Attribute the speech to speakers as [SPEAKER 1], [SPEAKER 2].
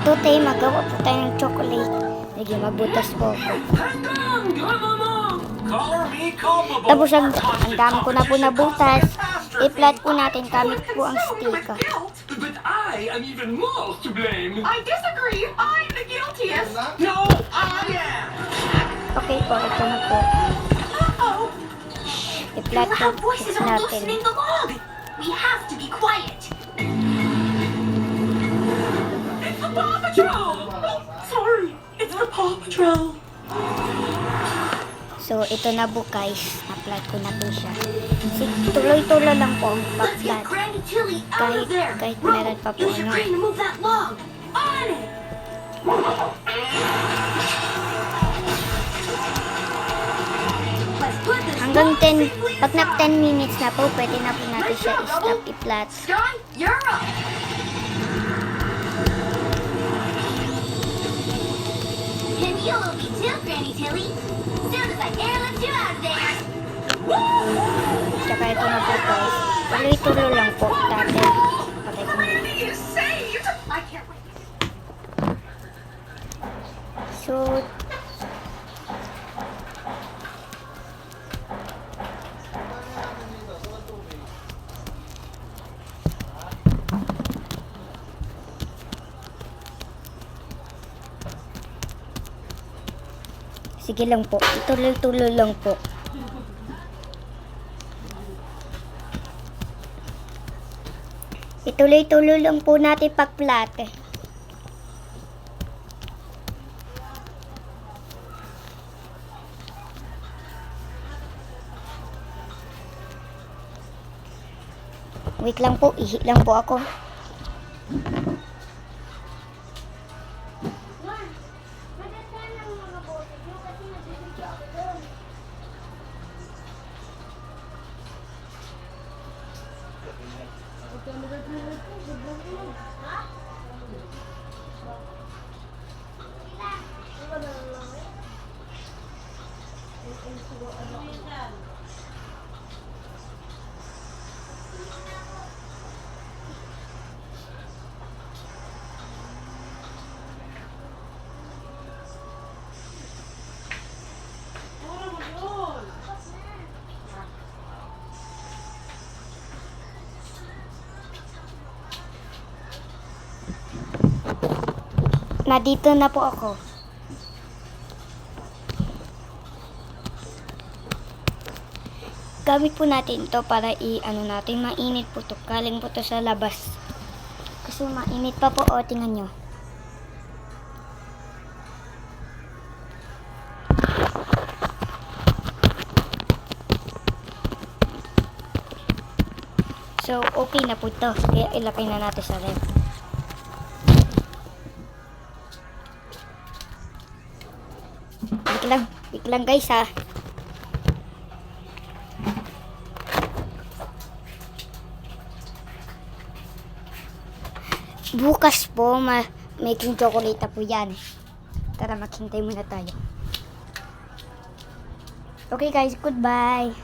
[SPEAKER 1] Today, magawa po tayo ng chocolate. Sige, magbutas po ako. Tapos ang dami ko na po nabutas. I-flat po natin gamit po ang stika.
[SPEAKER 2] But I am even more to blame.
[SPEAKER 3] I disagree. I'm the guiltiest.
[SPEAKER 2] No, I am.
[SPEAKER 1] Okay po, ito na po.
[SPEAKER 3] Uh-oh.
[SPEAKER 1] I-flat
[SPEAKER 3] The
[SPEAKER 1] po
[SPEAKER 3] loud voices are
[SPEAKER 1] natin.
[SPEAKER 3] loosening the log. We have to be quiet.
[SPEAKER 2] It's the Paw Patrol. Sorry, it's the Paw Patrol.
[SPEAKER 1] So, ito na po guys. Na-flat ko na po siya. Tuloy-tuloy lang po ang
[SPEAKER 3] Let's
[SPEAKER 1] pa-flat.
[SPEAKER 3] get Granny Tilly out of there.
[SPEAKER 1] Kahit
[SPEAKER 3] Ro,
[SPEAKER 1] meron pa po
[SPEAKER 3] use your
[SPEAKER 1] ano.
[SPEAKER 3] crane to move that log. On it. Let's put this
[SPEAKER 1] Hanggang
[SPEAKER 3] log
[SPEAKER 1] 10,
[SPEAKER 3] safely
[SPEAKER 1] pag nag
[SPEAKER 3] aside.
[SPEAKER 1] 10 minutes na po, pwede na po natin siya i-stop i-flat.
[SPEAKER 3] Sky, you're up. And you'll be too, Granny Tilly. Soon as I airlift you out of there.
[SPEAKER 1] Tsaka ito na po guys. Tuloy-tuloy lang po. Dati, patay ko na.
[SPEAKER 3] Granny is saved. I can't wait.
[SPEAKER 1] So, sige lang po. Tuloy-tuloy lang po. Ituloy-tuloy lang po natin pag-flat. Wait lang po, ihi lang po ako. Nandito na po ako. Gamit po natin to para i-ano natin, mainit po to. Galing po to sa labas. Kasi mainit pa po, o tingnan nyo. So, okay na po to. Kaya ilagay na natin sa ref. Wait lang guys ha. Bukas po, making chocolate na po yan. Tara, maghintay muna tayo. Okay guys, goodbye.